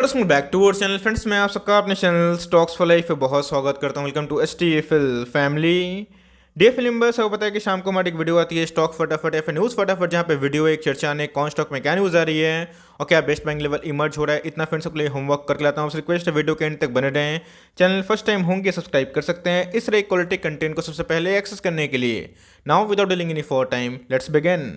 Welcome back to our channel friends. मैं आप सबका अपने चैनल स्टॉक्स फॉर लाइफ पे बहुत स्वागत करता हूं। Welcome to STFL family. DFL members आपको पता है कि शाम को हमारी एक वीडियो आती है स्टॉक फटाफट या फिर न्यूज़ फटाफट, जहां पे वीडियो एक चर्चा ने कौन स्टॉक में क्या न्यूज़ आ रही है और क्या बेस्ट बाइंग लेवल इमर्ज हो रहा है। इतना फ्रेंड्स के लिए होमवर्क करके लाता हूँ। रिक्वेस्ट है वीडियो के एंड तक बने रहें। चैनल फर्स्ट टाइम होंगे सब्सक्राइब कर सकते हैं इस तरह क्वालिटी कंटेंट को सबसे पहले एक्सेस करने के लिए। Now without dealing any for time let's begin.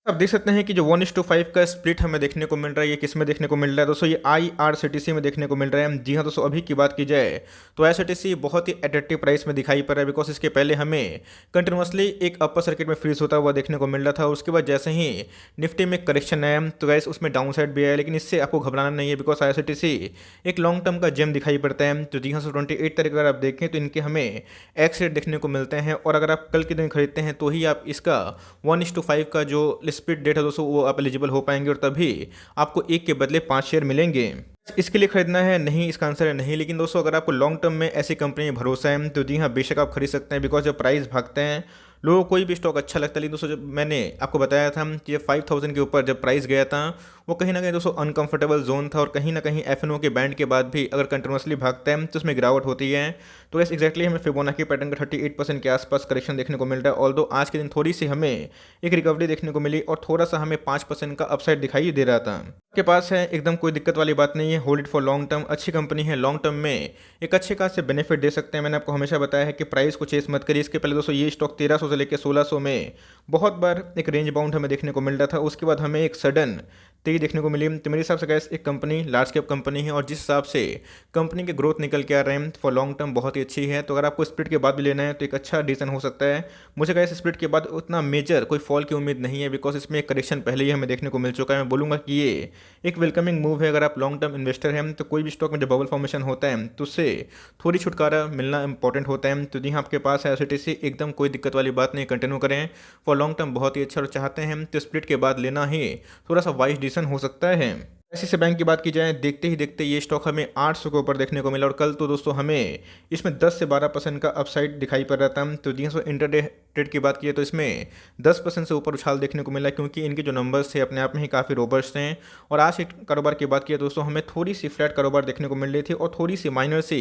आप देख सकते हैं कि जो 1:5 का स्प्लिट हमें देखने को मिल रहा है, ये किस में देखने को मिल रहा है दोस्तों? ये IRCTC में देखने को मिल रहा है। जी हाँ दोस्तों, अभी की बात की जाए तो IRCTC बहुत ही अट्रैक्टिव प्राइस में दिखाई पड़ रहा है, बिकॉज इसके पहले हमें कंटिन्यूसली एक अपर सर्किट में फ्रीज होता हुआ देखने को मिल रहा था। उसके बाद जैसे ही निफ्टी में करेक्शन आया तो गैस उसमें डाउन साइड भी आया, लेकिन इससे आपको घबराना नहीं है, बिकॉज IRCTC एक लॉन्ग टर्म का जेम दिखाई पड़ता है। तो जी हाँ, 28 तारीख अगर आप देखें तो इनके हमें एक्स रेट देखने को मिलते हैं, और अगर आप कल के दिन खरीदते हैं तो ही आप इसका 1:5 का जो स्प्लिट डेट है दोस्तों वो आप एलिजिबल हो पाएंगे, और तभी आपको एक के बदले 5 शेयर मिलेंगे। इसके लिए खरीदना है नहीं, इसका आंसर है नहीं। लेकिन दोस्तों अगर आपको लॉन्ग टर्म में ऐसी कंपनी में भरोसा है तो जी हाँ, बेशक आप खरीद सकते हैं, बिकॉज जब प्राइस भागते हैं लोगों को कोई भी स्टॉक अच्छा लगता है। लेकिन दोस्तों जब मैंने आपको बताया था कि 5000 के ऊपर जब प्राइस गया था, वो कहीं ना कहीं दोस्तों अनकंफर्टेबल जोन था, और कहीं ना कहीं एफएनओ के बैंड के बाद भी अगर कंटिन्यूसली भागता है तो उसमें गिरावट होती है। तो यस एग्जैक्टली हमें फिबोनाची पैटर्न का 38% के आसपास करेक्शन देखने को मिल रहा है। ऑल्दो आज के दिन थोड़ी सी हमें एक रिकवरी देखने को मिली, और थोड़ा सा हमें 5% का अपसाइड दिखाई दे रहा था। के पास है एकदम कोई दिक्कत वाली बात नहीं है, hold it for long term. अच्छी कंपनी है, लॉन्ग टर्म में एक अच्छे खासे बेनिफिट दे सकते हैं। मैंने आपको हमेशा बताया है कि प्राइस को चेस मत करिए। इसके पहले दोस्तों ये स्टॉक 1300 से लेकर 1600 में बहुत बार एक रेंज बाउंड हमें देखने को मिल रहा था। उसके बाद हमें एक सडन तेजी देखने को मिली। तो मेरे हिसाब से गैस एक कंपनी लार्ज कैप कंपनी है, और जिस हिसाब से कंपनी के ग्रोथ निकल के आ रहे हैं फॉर लॉन्ग टर्म बहुत ही अच्छी है। तो अगर आपको स्प्लिट के बाद भी लेना है तो एक अच्छा डिसीजन हो सकता है। मुझे गैस स्प्लिट के बाद उतना मेजर कोई फॉल की उम्मीद नहीं है, बिकॉज इसमें एक करेक्शन पहले ही हमें देखने को मिल चुका है। मैं बोलूँगा कि ये एक वेलकमिंग मूव है। अगर आप लॉन्ग टर्म इन्वेस्टर हैं तो कोई भी स्टॉक में जब बबल फॉर्मेशन होता है तो उससे थोड़ी छुटकारा मिलना इंपॉर्टेंट होता है। तो जी हाँ, आपके पास है IRCTC, एकदम कोई दिक्कत वाली बात नहीं, कंटिन्यू करें फॉर लॉन्ग टर्म बहुत ही अच्छा। और चाहते हैं तो स्प्लिट के बाद लेना ही थोड़ा सा वाइज डिसीजन हो सकता है। ICICI बैंक की बात की जाए, देखते ही देखते ये स्टॉक हमें 800 के ऊपर देखने को मिला, और कल तो दोस्तों हमें इसमें 10 से 12% का अपसाइड दिखाई पड़ रहा था। तो 300 इंटरडे ट्रेड की बात की तो इसमें 10% से ऊपर उछाल देखने को मिला, क्योंकि इनके जो नंबर्स थे अपने आप में ही काफ़ी रोबस्ट हैं। और आज के कारोबार की बात की दोस्तों हमें थोड़ी सी फ्लैट कारोबार देखने को मिल रही थी, और थोड़ी सी माइनर से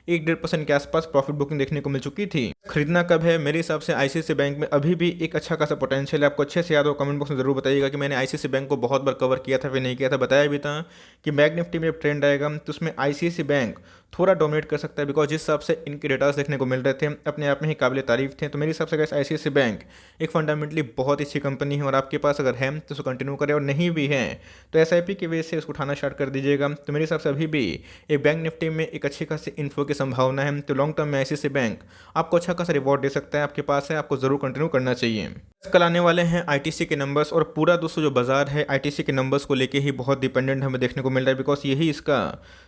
1-1.5% के आसपास प्रॉफिट बुकिंग देखने को मिल चुकी थी। खरीदना कब है? मेरे हिसाब से ICICI बैंक में अभी भी एक अच्छा खासा पोटेंशियल है। आपको अच्छे से याद हो, कमेंट बॉक्स में जरूर बताइएगा कि मैंने ICICI बैंक को बहुत बार कवर किया था फिर नहीं किया था। बताया भी था कि बैंक निफ्टी में जब ट्रेंड आएगा तो उसमें ICICI बैंक थोड़ा डोमिनेट कर सकता है, बिकॉज जिस हिसाब से इनके डेटास देखने को मिल रहे थे अपने आप में ही काबिल तारीफ थे। तो मेरे हिसाब से ICICI बैंक एक फंडामेंटली बहुत ही अच्छी कंपनी है, और आपके पास अगर है तो उसको कंटिन्यू करें, और नहीं भी है तो SIP की वजह से उसको उठाना स्टार्ट कर दीजिएगा। तो मेरे हिसाब से अभी भी एक बैंक निफ्टी में एक अच्छी खासी इन्फ्लो की संभावना है। तो लॉन्ग टर्म में ICICI बैंक आपको अच्छा खासा रिवॉर्ड दे सकता है। आपके पास है, आपको जरूर कंटिन्यू करना चाहिए। कल आने वाले हैं ITC के नंबर्स, और पूरा दोस्तों जो बाजार है ITC के नंबर्स को लेके ही बहुत डिपेंडेंट हमें देखने को मिल रहा है, बिकॉज यही इसका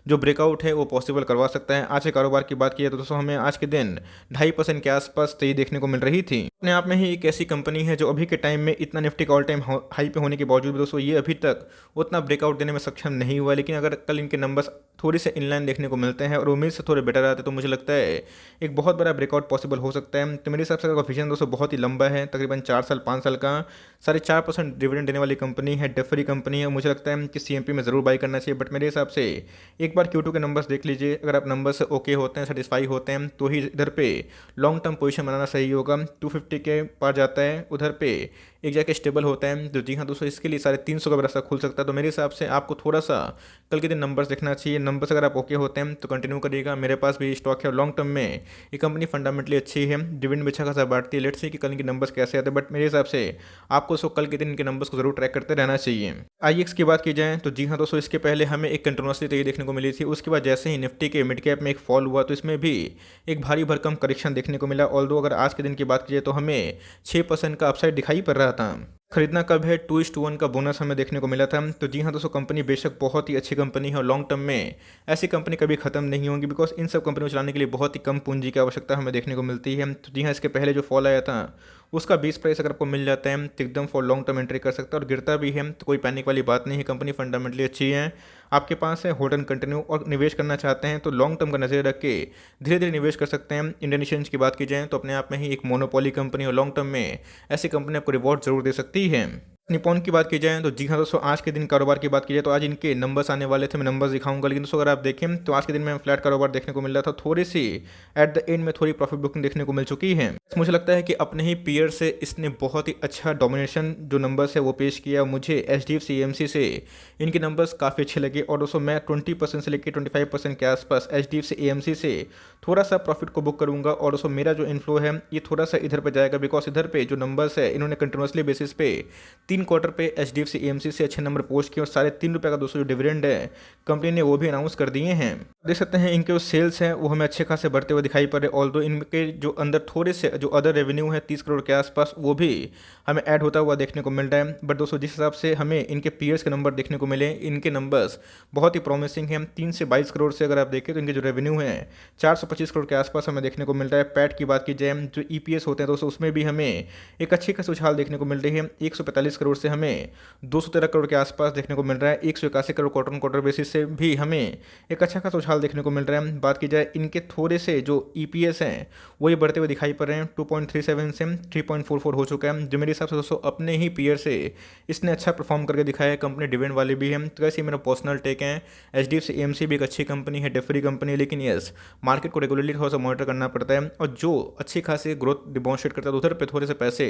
जो ब्रेकआउट है वो पॉसिबल करवा सकता है। आज के कारोबार की बात की तो दोस्तों हमें आज के दिन 2.5% के आसपास तेजी देखने को मिल रही थी। अपने आप में ही एक ऐसी कंपनी है जो अभी के टाइम में इतना निफ्टी का ऑल टाइम हाई पे होने के बावजूद भी दोस्तों ये अभी तक उतना ब्रेकआउट देने में सक्षम नहीं हुआ। लेकिन अगर कल इनके नंबर्स थोड़ी से इनलाइन देखने को मिलते हैं और उम्मीद से थोड़े बेटर आते हैं तो मुझे लगता है एक बहुत बड़ा ब्रेकआउट पॉसिबल हो सकता है। तो मेरे हिसाब से विजन दोस्तों बहुत ही लंबा है, तकरीबन 4 साल 5 साल का। 4.5% डिविडेंड देने वाली कंपनी है, डेट फ्री कंपनी है। मुझे लगता है कि CMP में ज़रूर बाई करना चाहिए। बट मेरे हिसाब से एक बार Q2 के नंबर्स देख लीजिए, अगर आप नंबर से ओके होते हैं, सेटिस्फाई होते हैं तो ही इधर पे लॉन्ग टर्म पोजीशन बनाना सही होगा। 250 के पार जाता है, उधर पे एक जाके स्टेबल होता है। तो जी हाँ दोस्तों, इसके लिए 350 का रास्ता खुल सकता है। तो मेरे हिसाब से आपको थोड़ा सा कल के दिन नंबर्स देखना चाहिए। नंबर्स अगर आप ओके होते हैं तो कंटिन्यू करिएगा। मेरे पास भी स्टॉक है, लॉन्ग टर्म में ये कंपनी फंडामेंटली अच्छी है, डिविडेंड भी अच्छा खासा बांटती है। लेट्स सी कि कल के नंबर्स कैसे आते हैं, बट मेरे हिसाब से आपको उसको कल के दिन इनके नंबर्स को जरूर ट्रैक करते रहना चाहिए। IEX की बात की जाए तो जी हाँ दोस्तों, इसके पहले हमें एक कंटिन्यूसली तेजी देखने को मिली थी। उसके बाद जैसे ही निफ्टी के मिड कैप में एक फॉल हुआ तो इसमें भी एक भारी भरकम करेक्शन देखने को मिला। ऑल्दो अगर आज के दिन की बात की जाए तो हमें 6% का अपसाइड दिखाई पड़ रहा था। खरीदना कब है? 2:1 का बोनस हमें देखने को मिला था। तो जी हाँ दोस्तों, कंपनी बेशक बहुत ही अच्छी कंपनी है, और लॉन्ग टर्म में ऐसी कंपनी कभी खत्म नहीं होंगी, बिकॉज इन सब कंपनी को चलाने के लिए बहुत ही कम पूंजी की आवश्यकता हमें देखने को मिलती है। तो जी हाँ, इसके पहले जो फॉल आया था उसका 20 प्राइस अगर आपको मिल जाता है तो एकदम फॉर लॉन्ग टर्म एंट्री कर सकता है, और गिरता भी है तो कोई पैनिक वाली बात नहीं है। कंपनी फंडामेंटली अच्छी है, आपके पास है होल्ड एंड कंटिन्यू, और निवेश करना चाहते हैं तो लॉन्ग टर्म का नजर रख के धीरे धीरे निवेश कर सकते हैं। इंडियन एक्सचेंज की बात की जाए तो अपने आप में ही एक मोनोपोली कंपनी, और लॉन्ग टर्म में ऐसी कंपनी आपको रिवॉर्ड जरूर दे सकती है। निपॉन की बात की जाए तो जी हाँ दोस्तों, आज के दिन कारोबार की बात की जाए तो आज इनके नंबर्स आने वाले थे, मैं नंबर्स दिखाऊंगा। लेकिन दोस्तों अगर आप देखें तो आज के दिन में फ्लैट कारोबार देखने को मिल रहा था, थोड़ी सी एट द एंड में थोड़ी प्रॉफिट बुकिंग देखने को मिल चुकी है। मुझे लगता है कि अपने ही पीयर से इसने बहुत ही अच्छा डोमिनेशन जो नंबर्स है वो पेश किया। मुझे HDFC AMC से इनके नंबर्स काफ़ी अच्छे लगे और दोस्तों मैं 20% से लेकर 25% के आसपास HDFC AMC से थोड़ा सा प्रॉफिट को बुक करूंगा। और दोस्तों मेरा जो इन्फ्लो है ये थोड़ा सा इधर पे जाएगा, बिकॉज इधर पे जो नंबर्स है इन्होंने कंटिन्यूसली बेसिस पे 3 क्वार्टर पे HDFC AMC से अच्छे नंबर पोस्ट किए और ₹3.5 का दोस्तों जो डिविडेंड है कंपनी ने वो भी अनाउंस कर दिए हैं। देख सकते हैं इनके जो सेल्स हैं वो हमें अच्छे खासे बढ़ते हुए दिखाई पड़ रहे, ऑल्दो इनके जो अंदर थोड़े से जो अदर रेवेन्यू है 30 करोड़ के आसपास वो भी हमें ऐड होता हुआ देखने को मिल रहा है। बट दोस्तों जिस हिसाब से हमें इनके पीयर्स के नंबर देखने को मिले, इनके नंबर्स बहुत ही प्रॉमिसिंग हैं। 3 से 22 करोड़ से अगर आप देखें तो इनके जो रेवेन्यू है 425 करोड़ के आसपास हमें देखने को मिल रहा है। पैट की बात की जाए, जो EPS होते हैं दोस्तों उसमें भी हमें एक अच्छी खासी उछाल देखने को मिल रही है। 145 करोड़ से हमें 213 करोड़ के आसपास देखने को मिल रहा है। 181 crore quarter on quarter basis से भी हमें एक अच्छा खासा उछाल देखने को मिल रहा है। बात की जाए इनके थोड़े से जो EPS हैं वो ये बढ़ते हुए दिखाई पड़ रहे हैं, 2.37 से 3.44 हो चुका है, जो मेरे हिसाब से दोस्तों अपने ही पीयर से इसने अच्छा परफॉर्म करके दिखाया है। कंपनी डिविडेंड वाली भी है, तो ऐसे मेरा पर्सनल टेक है। HDFC AMC भी एक अच्छी कंपनी है, डेफरी कंपनी है, लेकिन यस मार्केट को रेगुलरली थोड़ा सा मॉनिटर करना पड़ता है और जो अच्छी खासी ग्रोथ डिमॉन्स्ट्रेट करता है तो उधर पे थोड़े से पैसे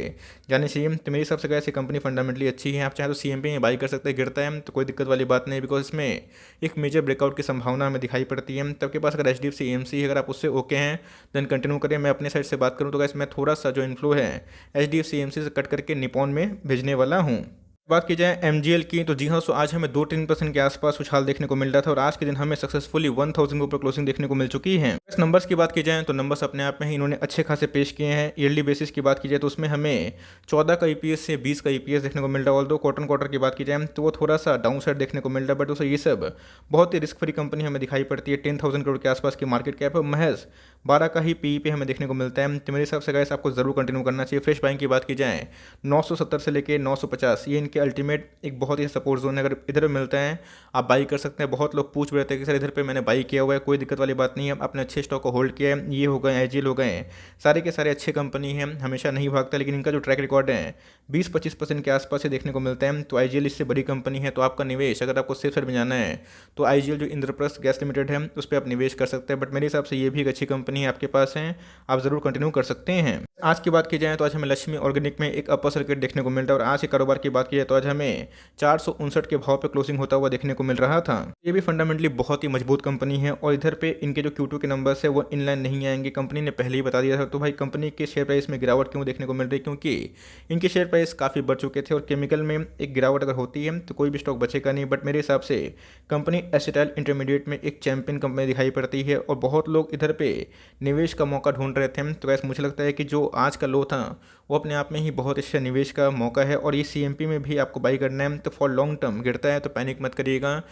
जाने चाहिए। तो मेरे हिसाब से ऐसी कंपनी फंडामेंटली अच्छी है, आप चाहे तो CMP में बाई कर सकते हैं, गिरता है तो कोई दिक्कत वाली बात नहीं, बिकॉज इसमें एक मेजर ब्रेकआउट की संभावना हमें दिखाई पड़ती है। तब के पास अगर HDFC AMC है, अगर आप उससे ओके हैं देन कंटिन्यू करें। मैं अपने साइड से बात करूँ तो गाइस मैं थोड़ा सा जो इन्फ्लो है HDFC AMC से कट करके निपॉन में भेजने वाला हूँ। बात की जाए MGL की तो जी हाँ दोस्तों, आज हमें 2-3% के आसपास उछाल देखने को मिल रहा था और आज के दिन हमें सक्सेसफुली 1000 के ऊपर क्लोजिंग देखने को मिल चुकी है। इस नंबर्स की बात की जाए तो नंबर्स अपने आप में ही इन्होंने अच्छे खासे पेश किए हैं। ईयरली बेसिस की बात की जाए तो उसमें हमें 14 का EPS से 20 का EPS देखने को मिल रहा है। ऑल्दो क्वार्टर क्वार्टर की बात की जाए तो वो थोड़ा सा डाउन साइड देखने को मिल रहा है, बट दोस्तों ये सब बहुत ही रिस्क फ्री कंपनी हमें दिखाई पड़ती है। 10,000 करोड़ के आसपास की मार्केट कैप है, महज 12 का ही PE पे हमें देखने को मिलता है। तो मेरे हिसाब से गाइस आपको जरूर कंटिन्यू करना चाहिए। फ्रेश बाइंग की बात की जाए 970 से लेकर 950 ये इनके अल्टीमेट एक बहुत ही सपोर्ट जोन है, अगर इधर मिलता है आप बाई कर सकते हैं। बहुत लोग पूछ रहे थे कि सर इधर पे मैंने बाई किया हुआ है, कोई दिक्कत वाली बात नहीं है, आपने अच्छे स्टॉक को होल्ड किया है। ये हो गए IGL हो गए, सारे के सारे अच्छे कंपनी हैं, हमेशा नहीं भागता, लेकिन इनका जो ट्रैक रिकॉर्ड है 20-25% के आसपास से देखने को मिलता है। तो IGL इससे बड़ी कंपनी है, तो आपका निवेश अगर आपको सेफ साइड में जाना है तो IGL जो इंद्रप्रस्थ गैस लिमिटेड है उस पर आप निवेश कर सकते हैं। बट मेरे हिसाब से ये भी एक अच्छी कंपनी है, आपके पास है, आप जरूर कंटिन्यू कर सकते हैं। आज की बात की जाए तो आज हमें लक्ष्मी ऑर्गेनिक में एक अपर सर्किट देखने को मिल रहा है और आज के कारोबार की बात की जाए तो आज हमें 459 के भाव पे क्लोजिंग होता हुआ देखने को मिल रहा था। ये भी फंडामेंटली बहुत ही मजबूत कंपनी है और इधर पे इनके जो Q2 के नंबर्स है वो इनलाइन नहीं आएंगे, कंपनी ने पहले ही बता दिया था। तो भाई कंपनी के शेयर प्राइस में गिरावट क्यों देखने को मिल रही है, क्योंकि इनके शेयर प्राइस काफ़ी बढ़ चुके थे और केमिकल में एक गिरावट अगर होती है तो कोई भी स्टॉक बचेगा नहीं। बट मेरे हिसाब से कंपनी एसिटाइल इंटरमीडिएट में एक चैंपियन कंपनी दिखाई पड़ती है और बहुत लोग इधर पे निवेश का मौका ढूंढ रहे थे। तो वैसे मुझे लगता है कि जो आज का लो था वो अपने आप में ही बहुत अच्छा निवेश का मौका है और ये CMP में भी आपको बाई करना है। तो फॉर लॉन्ग टर्म गिरता है तो पैनिक मत करिएगा,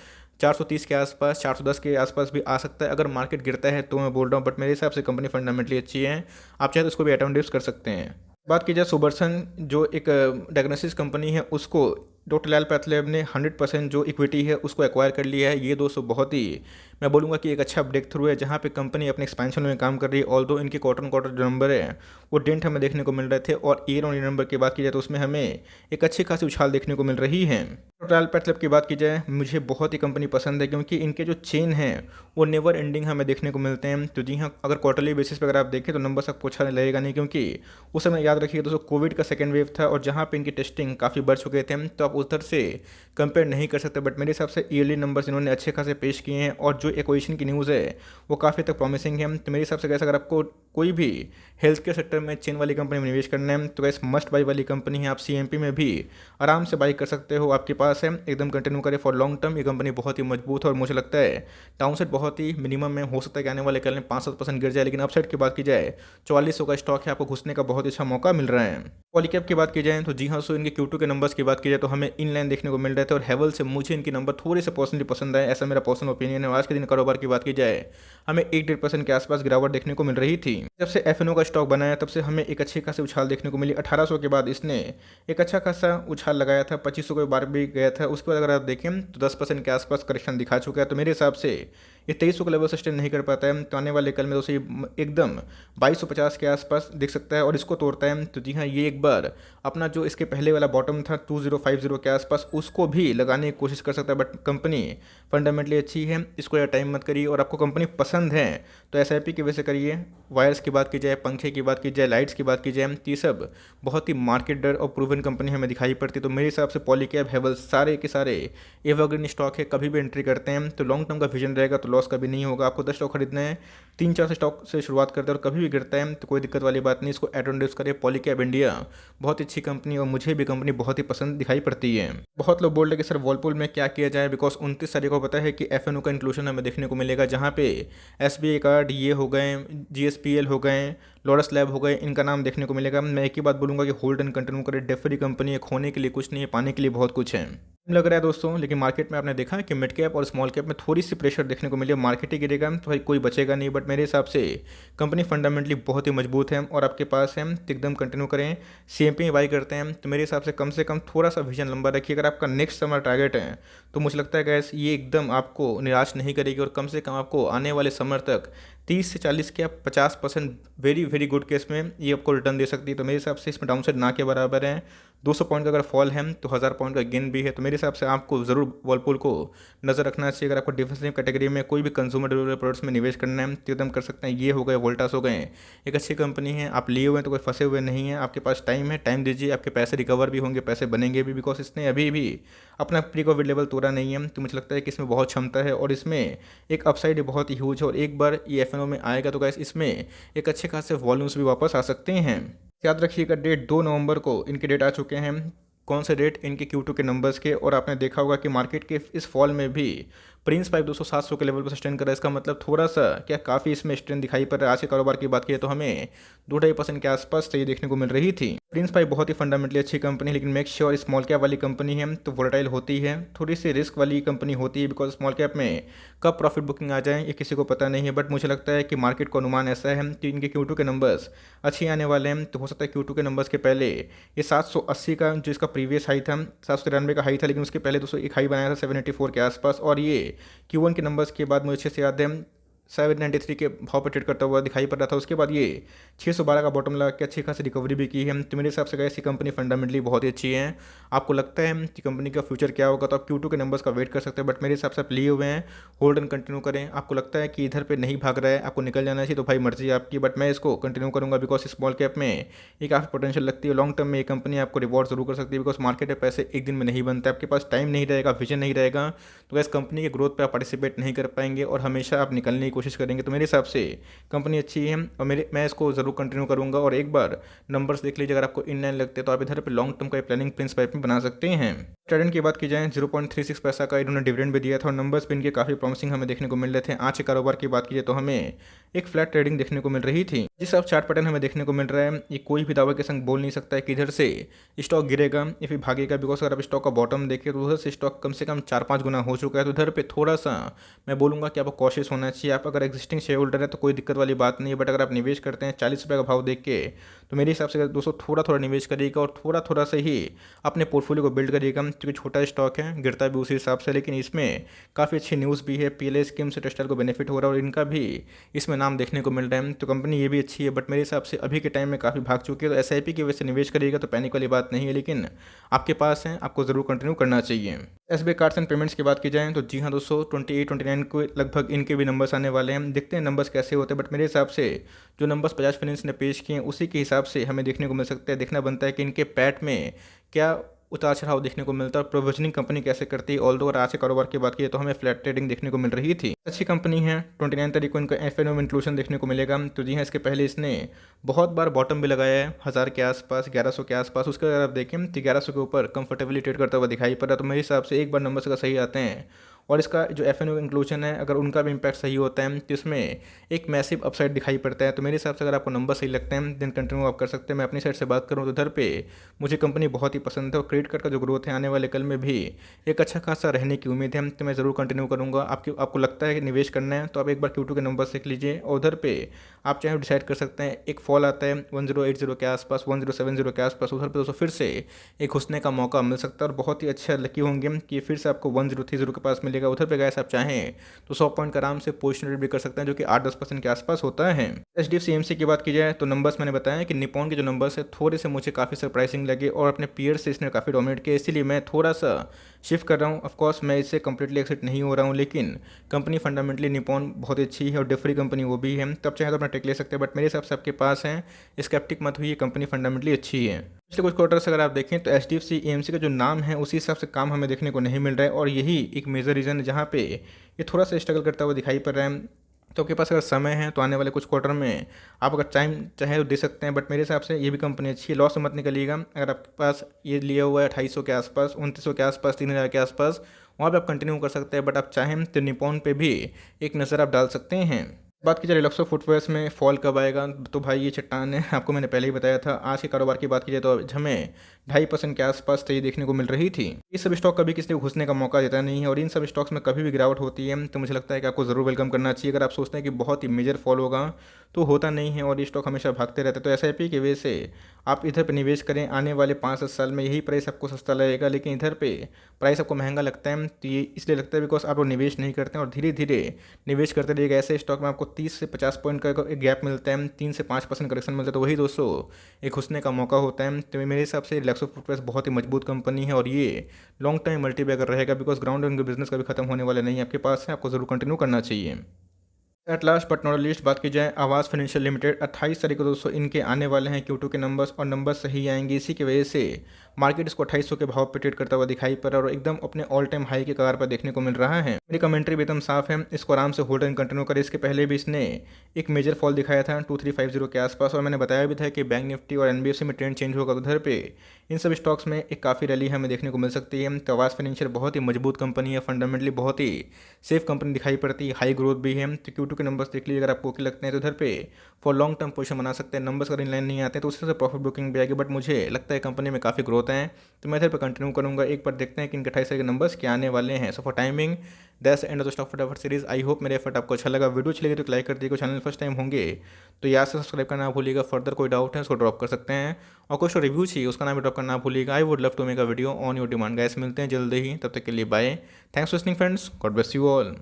430 के आसपास 410 के आसपास भी आ सकता है अगर मार्केट गिरता है तो मैं बोल रहा हूँ। बट मेरे हिसाब से कंपनी फंडामेंटली अच्छी है, आप चाहे तो उसको भी एटम डिप्स कर सकते हैं। बात की जाए सुदर्शन जो एक डायग्नोसिस कंपनी है उसको डॉक्टर लाल पैथलैब ने 100% जो इक्विटी है उसको एक्वायर कर लिया है। ये दोस्तों बहुत ही मैं बोलूँगा कि एक अच्छा ब्रेक थ्रू है जहाँ पे कंपनी अपने एक्सपेंशन में काम कर रही है। ऑल्दो इनके क्वार्टर ऑन क्वार्टर जो नंबर है वो डेंट हमें देखने को मिल रहे थे और ईयर ऑन ईयर नंबर की बात की जाए तो उसमें हमें एक अच्छी खासी उछाल देखने को मिल रही है। डॉक्टर लाल पैथलैब की बात की जाए मुझे बहुत ही कंपनी पसंद है क्योंकि इनके जो चेन हैं वो नेवर एंडिंग हमें देखने को मिलते हैं। तो जी हाँ, अगर क्वार्टरली बेसिस पर अगर आप देखें तो नंबर आपको अच्छा लगेगा नहीं, क्योंकि उस समय याद रखिए दोस्तों कोविड का सेकेंड वेव था और जहाँ पे इनकी टेस्टिंग काफ़ी बढ़ चुके थे, तो आप उधर से कंपेयर नहीं कर सकते। बट मेरे हिसाब से ईयरली नंबर्स इन्होंने अच्छे खासे पेश किए हैं और जो एक्विजिशन की न्यूज़ है वो काफ़ी तक प्रॉमिसिंग है। तो मेरे हिसाब से कैसे अगर आपको कोई भी हेल्थ केयर सेक्टर में चेन वाली कंपनी में निवेश करना है तो कैसे मस्ट बाई वाली कंपनी है, आप CMP में भी आराम से बाई कर सकते हो, आपके पास है, एकदम कंटिन्यू करें फॉर लॉन्ग टर्म। ये कंपनी बहुत ही मजबूत है और मुझे लगता है डाउनसाइड बहुत ही मिनिमम में हो सकता है कि आने वाले कल में 5-7% गिर जाए, लेकिन अपसाइड की बात की जाए 4400 का स्टॉक है, आपको घुसने का बहुत अच्छा मौका मिल रहा है। पॉलीकैप की बात की जाए तो जी हाँ, सो इनके Q2 के नंबर्स की बात की जाए तो हमें इनलाइन देखने को मिल रहे थे और हेवल से मुझे इनके नंबर थोड़े से पर्सनली पसंद आए, ऐसा मेरा पर्सनल ओपिनियन है। आज के दिन कारोबार की बात की जाए हमें 1-1.5% के आसपास गिरावट देखने को मिल रही थी। जब से FNO का स्टॉक बनाया तब से हमें एक अच्छी खासी उछाल देखने को मिली। 1800 के बाद इसने एक अच्छा खासा उछाल लगाया था, 2500 के बार भी गया था। उसके बाद अगर आप देखें तो 10% के आसपास करेक्शन दिखा चुका है। तो मेरे हिसाब से ये 2300 का लेवल सस्टेन नहीं कर पाता है तो आने वाले कल में दोस्तों ये एकदम 2250 के आसपास दिख सकता है और इसको तोड़ता है तो जी हाँ, ये एक बार अपना जो इसके पहले वाला बॉटम था 2050 के आसपास उसको भी लगाने की कोशिश कर सकता है। बट कंपनी फंडामेंटली अच्छी है, इसको यार टाइम मत करिए। और आपको कंपनी पसंद है तो एसआईपी की वजह से करिए। वायर्स की बात की जाए, पंखे की बात की जाए, लाइट्स की बात की जाए, तो ये सब बहुत ही मार्केट डर और प्रूवन कंपनी हमें दिखाई पड़ती है। तो मेरे हिसाब से पॉलीकैब, हेवल्स सारे के सारे एवरग्रीन स्टॉक है, कभी भी एंट्री करते हैं तो लॉन्ग टर्म का विजन रहेगा तो लॉस कभी नहीं होगा। आपको 10 स्टॉक खरीदना है, 3-4 स्टॉक से शुरुआत करते हैं और कभी भी गिरता है तो कोई दिक्कत वाली बात नहीं, इसको एड इंड्यूस करें। पॉलीकैब इंडिया बहुत अच्छी कंपनी और मुझे भी कंपनी बहुत ही पसंद दिखाई पड़ती है। बहुत लोग बोल रहे कि सर वर्लपूल में क्या किया जाए, बिकॉज 29 तारीख को पता है कि एफएनओ का इंक्लूजन हमें देखने को मिलेगा, जहाँ पे एसबीआई कार्ड ये हो गए, जीएसपीएल हो गए, लॉरस लैब हो गए, इनका नाम देखने को मिलेगा। मैं एक ही बात बोलूँगा कि होल्ड एंड कंटिन्यू करें। डेफरी कंपनी है, खोने के लिए कुछ नहीं है, पाने के लिए बहुत कुछ है लग रहा है दोस्तों। लेकिन मार्केट में आपने देखा है कि मिड कैप और स्मॉल कैप में थोड़ी सी प्रेशर देखने को मिली है। मार्केट ही गिरेगा तो भाई कोई बचेगा नहीं। बट मेरे हिसाब से कंपनी फंडामेंटली बहुत ही मजबूत है और आपके पास है तो एकदम कंटिन्यू करें। सीएमपी में बाई करते हैं तो मेरे हिसाब से कम थोड़ा सा विजन लंबा रखिए। अगर आपका नेक्स्ट समर टारगेट है तो मुझे लगता है गैस ये एकदम आपको निराश नहीं करेगी और कम से कम आपको आने वाले समर तक 30 से 40 के 50% वेरी वेरी गुड केस में ये आपको रिटर्न दे सकती है। तो मेरे हिसाब से इसमें डाउनसाइड ना के बराबर है। 200 पॉइंट का अगर फॉल है तो 1000 पॉइंट का गेन भी है। तो मेरे हिसाब से आपको ज़रूर वर्लपूल को नज़र रखना चाहिए। अगर आपको डिफेंसिव कैटेगरी में कोई भी कंज्यूमर ड्यूरेबल प्रोडक्ट्स में निवेश करना है तो एकदम कर सकते हैं। ये हो गए, वोल्टास हो गए, एक अच्छी कंपनी है, आप लिए हुए हैं तो कोई फंसे हुए नहीं है। आपके पास टाइम है, टाइम दीजिए, आपके पैसे रिकवर भी होंगे, पैसे बनेंगे भी, बिकॉज इसने अभी भी अपना प्री कोविड लेवल तोड़ा नहीं है। तो मुझे लगता है कि इसमें बहुत क्षमता है और इसमें एक अपसाइड बहुत ही ह्यूज है। और एक बार ये एफएनओ में आएगा तो गैस इसमें एक अच्छे खासे वॉल्यूम्स भी वापस आ सकते हैं। याद रखिएगा डेट 2 नवंबर को इनके डेट आ चुके हैं। कौन से डेट? इनके Q2 के नंबर्स के। और आपने देखा होगा कि मार्केट के इस फॉल में भी प्रिंस 5 200 700 के लेवल पर सस्टेन कर रहा है। इसका मतलब थोड़ा सा क्या काफ़ी इसमें स्ट्रेंथ दिखाई पड़ रहा है। आज के कारोबार की बात की तो हमें 2-2.5% के आसपास सही देखने को मिल रही थी। प्रिंस 5 बहुत ही फंडामेंटली अच्छी कंपनी है, लेकिन मेक श्योर स्मॉल कैप वाली कंपनी है तो वोलेटाइल होती है, थोड़ी सी रिस्क वाली कंपनी होती है। बिकॉज स्मॉल कैप में कब प्रॉफिट बुकिंग आ जाए ये किसी को पता नहीं है। बट मुझे लगता है कि मार्केट का अनुमान ऐसा है कि इनके Q2 के नंबर्स अच्छे आने वाले हैं। तो हो सकता है Q2 के नंबर्स के पहले ये 780 का जो इसका प्रीवियस हाई था, 793 का हाई था, लेकिन उसके पहले दोस्तों एक हाई बनाया था 784 के आसपास। और ये Q1 के नंबर्स के बाद मुझे अच्छे से याद है 793 के भाव पर ट्रेड करता हुआ दिखाई पड़ रहा था। उसके बाद ये 612 का बॉटम लगा के अच्छी खासी रिकवरी भी की है। तो मेरे हिसाब से ऐसी कंपनी फंडामेंटली बहुत ही अच्छी है। आपको लगता है कि कंपनी का फ्यूचर क्या होगा तो आप Q2 के नंबर्स का वेट कर सकते हैं। बट मेरे हिसाब से आप लिए हुए हैं, होल्ड एंड कंटिन्यू करें। आपको लगता है कि इधर पे नहीं भाग रहा है, आपको निकल जाना चाहिए, तो भाई मर्जी आपकी। बट मैं इसको कंटिन्यू करूँगा बिकॉज स्मॉल कैप में ये काफ़ी पोटेंशियल लगती है। लॉन्ग टर्म में ये कंपनी आपको रिवॉर्ड जरूर कर सकती है बिकॉज मार्केट में पैसे एक दिन में नहीं बनते। आपके पास टाइम नहीं रहेगा, विजन नहीं रहेगा तो इस कंपनी के ग्रोथ पर आप पार्टिसिपेट नहीं कर पाएंगे और हमेशा आप निकलने की कोशिश करेंगे। तो मेरे हिसाब से कंपनी अच्छी है और मैं इसको जरूर कंटिन्यू करूंगा। और एक बार नंबर्स देख लीजिए, अगर आपको इन लाइन लगते हैं तो आप इधर पे लॉन्ग टर्म का प्लानिंग प्रिंस पाइप में बना सकते हैं। डिविडेंड की बात की जाए 0.36 पैसा का इन्होंने डिविडेंड भी दिया था और नंबर्स भी इनके काफ़ी प्रॉमिसिंग हमें देखने को मिल रहे थे। आज के कारोबार की बात की जाए तो हमें एक फ्लैट ट्रेडिंग देखने को मिल रही थी। जिस अब चार्ट पैटर्न हमें देखने को मिल रहा है, ये कोई भी दावा के संग बोल नहीं सकता है कि इधर से स्टॉक गिरेगा या फिर भागेगा। बिकॉज अगर आप स्टॉक का बॉटम देखिए तो उधर से स्टॉक कम से कम 4-5 गुना हो चुका है। तो इधर पे थोड़ा सा मैं बोलूँगा कि आपको कॉशियस होना चाहिए। आप अगर एग्जिस्टिंग शेयर होल्डर है तो कोई दिक्कत वाली बात नहीं है। बट अगर आप निवेश करते हैं 40 रुपये का भाव देख के तो मेरे हिसाब से दोस्तों थोड़ा थोड़ा निवेश करिएगा और थोड़ा थोड़ा से ही अपने पोर्टफोलियो को बिल्ड करिएगा। क्योंकि छोटा स्टॉक है, गिरता भी उसी हिसाब से, लेकिन इसमें काफ़ी अच्छी न्यूज़ भी है। पीएलआई स्कीम से टेक्सटाइल को बेनिफिट हो रहा है और इनका भी इसमें नाम देखने को मिल रहा है। तो कंपनी ये भी अच्छी है। बट मेरे हिसाब से अभी के टाइम में काफ़ी भाग चुकी है। तो एसआईपी की वजह से निवेश करिएगा तो पैनिक वाली बात नहीं है, लेकिन आपके पास है, आपको ज़रूर कंटिन्यू करना चाहिए। एसबीआई कार्ड्स एंड पेमेंट्स की बात की जाए तो जी हाँ दोस्तों 28-29 को लगभग इनके भी नंबर्स आने वाले हैं। देखते हैं नंबर्स कैसे होते हैं। बट मेरे हिसाब से जो नंबर्स बजाज फाइनेंस ने पेश किए हैं उसी के हिसाब से हमें देखने को मिल सकता है। देखना बनता है कि इनके पैट में क्या उतार चढ़ाव देखने को मिलता है और प्रोविजनिंग कंपनी कैसे करती है। ऑल्दो अगर आज के कारोबार की बात की तो हमें फ्लैट ट्रेडिंग देखने को मिल रही थी। अच्छी कंपनी है। 29 तारीख को इनका एफएनओ में इंक्लूजन देखने को मिलेगा। तो जी हाँ, इसके पहले इसने बहुत बार बॉटम भी लगाया है 1000 के आसपास, 1100 के आसपास। उसके अगर आप देखें तो 1100 के ऊपर कंफर्टेबली ट्रेड करता हुआ दिखाई पड़ रहा है। तो मेरे हिसाब से एक बार नंबर्स का सही आते हैं और इसका जो एफएनओ इंक्लूजन है अगर उनका भी इंपैक्ट सही होता है तो इसमें एक मैसिव अपसाइड दिखाई पड़ता है। तो मेरे हिसाब से अगर आपको नंबर सही लगते हैं देन कंटिन्यू आप कर सकते हैं। मैं अपनी साइड से बात करूँ तो इधर पे मुझे कंपनी बहुत ही पसंद है और क्रेडिट कार्ड का जो ग्रोथ है आने वाले कल में भी एक अच्छा खासा रहने की उम्मीद है। तो मैं ज़रूर कंटिन्यू करूँगा। आपको लगता है कि निवेश करना है तो आप एक बार Q2 के नंबर सीख लीजिए और उधर पे आप चाहे डिसाइड कर सकते हैं। एक फॉल आता है 1080 के आसपास, 1070 के आसपास, उधर पे दोस्तों फिर से एक घुसने का मौका मिल सकता है और बहुत ही अच्छा लकी होंगे कि फिर से आपको 1030 के पास मिलेगा। मिलेगा, उधर पे गैस आप चाहें तो 100 पॉइंट का आराम से पोजिशन भी कर सकते हैं, जो कि 8-10% के आसपास होता है। HDFC AMC की बात की जाए तो नंबर्स मैंने बताया कि निपॉन के जो नंबर्स है थोड़े से मुझे काफ़ी सरप्राइजिंग लगे और अपने पीयर से इसने काफ़ी डोमिनेट किया, इसीलिए मैं थोड़ा सा शिफ्ट कर रहा हूँ। ऑफकोर्स मैं इससे कंप्लीटली एक्सेप्ट नहीं हो रहा हूँ, लेकिन कंपनी फंडामेंटली निपॉन बहुत अच्छी है और डिफरी कंपनी वो भी है, तब चाहे तो अपना टेक ले सकते हैं, बट मेरे हिसाब से आपके पास है, स्केप्टिक मत हुई, कंपनी फंडामेंटली अच्छी है। पिछले कुछ क्वार्टर्स अगर आप देखें तो HDFC AMC का जो नाम है उसी हिसाब से काम हमें देखने को नहीं मिल रहा है, और यही एक मेजर रीज़न है जहाँ पे ये थोड़ा सा स्ट्रगल करता हुआ दिखाई पड़ रहा है। तो आपके पास अगर समय है तो आने वाले कुछ क्वार्टर में आप अगर टाइम चाहे तो दे सकते हैं, बट मेरे हिसाब से ये भी कंपनी अच्छी है, लॉस में मत निकलिएगा। अगर आपके पास ये लिया हुआ है 2800 के आसपास, 2900 के आसपास, 3000 के आसपास, वहाँ पे आप कंटिन्यू कर सकते हैं, बट आप चाहें तो निपॉन पे भी एक नज़र आप डाल सकते हैं। बात की जाए रिलैक्सो फुटवेयर्स में फॉल कब आएगा, तो भाई ये चट्टान है, आपको मैंने पहले ही बताया था। आज के कारोबार की बात की जाए तो हमें 2.5% के आसपास तेजी देखने को मिल रही थी। ये सब स्टॉक कभी किसी को घुसने का मौका देता नहीं है, और इन सब स्टॉक्स में कभी भी गिरावट होती है तो मुझे लगता है कि आपको ज़रूर वेलकम करना चाहिए। अगर आप सोचते हैं कि बहुत ही मेजर फॉल होगा तो होता नहीं है, और ये स्टॉक हमेशा भागते रहते हैं। तो SIP की वजह से आप इधर पर निवेश करें, आने वाले 5-7 साल में यही प्राइस आपको सस्ता लगेगा, लेकिन इधर पे प्राइस आपको महंगा लगता है। तो ये इसलिए लगता है बिकॉज आप लोग निवेश नहीं करते हैं, और धीरे धीरे निवेश करते रहिएगा। ऐसे स्टॉक में आपको 30 से 50 पॉइंट का एक गैप मिलता है, 3 से 5% करेक्शन मिलता है, तो वही दोस्तों एक घुसने का मौका होता है। तो मेरे हिसाब से रिलैक्सो फुटवेयर्स बहुत ही मजबूत कंपनी है, और ये लॉन्ग टाइम मल्टीबैगर रहेगा, बिकॉज ग्राउंड उनके बिजनेस कभी खत्म होने वाला नहीं है, आपके पास है, आपको जरूर कंटिन्यू करना चाहिए। At last but not least बात की जाए आवास फाइनेंशियल लिमिटेड, 28 तारीख को दोस्तों इनके आने वाले हैं Q2 के नंबर्स, और नंबर्स सही आएंगे। इसी की वजह से मार्केट इसको 2800 के भाव पे ट्रेड करता हुआ दिखाई पड़ रहा है, और एकदम अपने ऑल टाइम हाई के कगार पर देखने को मिल रहा है। मेरी कमेंट्री भी एकदम साफ है, इसको आराम से होल्ड एंड कंटिन्यू करें। इसके पहले भी इसने एक मेजर फॉल दिखाया था 2350 के आसपास, और मैंने बताया भी था कि बैंक निफ्टी और NBFC में ट्रेंड चेंज होगा, उधर पे इन सब स्टॉक्स में एक काफ़ी रैली हमें देखने को मिल सकती है। तो आवास फाइनेंशियल बहुत ही मजबूत कंपनी है, फंडामेंटली बहुत ही सेफ कंपनी दिखाई पड़ती है, हाई ग्रोथ भी है। तो Q2 के नंबर्स देख लीजिए, अगर आपको ओके लगते हैं तो उधर पे फॉर लॉन्ग टर्म पोजीशन बना सकते हैं। नंबर्स अगर इनलाइन नहीं आते तो उससे प्रॉफिट बुकिंग भी आएगी, बट मुझे लगता है कंपनी में काफ़ी ग्रोथ है, तो मैं इधर पर कंटिन्यू करूँगा। एक बार देखते हैं कि इनके 28 के नंबर्स क्या आने वाले हैं। So for timing that's end of the stock फटाफट सीरीज। आई होप मेरे एफर्ट आपको अच्छा लगा। वीडियो अच्छी लगी तो लाइक कर दीजिएगा, चैनल फर्स्ट टाइम होंगे तो याद से सब्सक्राइब करना भूलिएगा। फर्दर कोई डाउट है उसको ड्रॉप कर सकते हैं, और कुछ रिव्यू चाहिए उसका नाम भी ड्रॉप करना भूलिएगा। I would love to make a video on your demand. Guys मिलते हैं जल्दी ही, तब तक के लिए bye. Thanks for listening friends, God bless you all.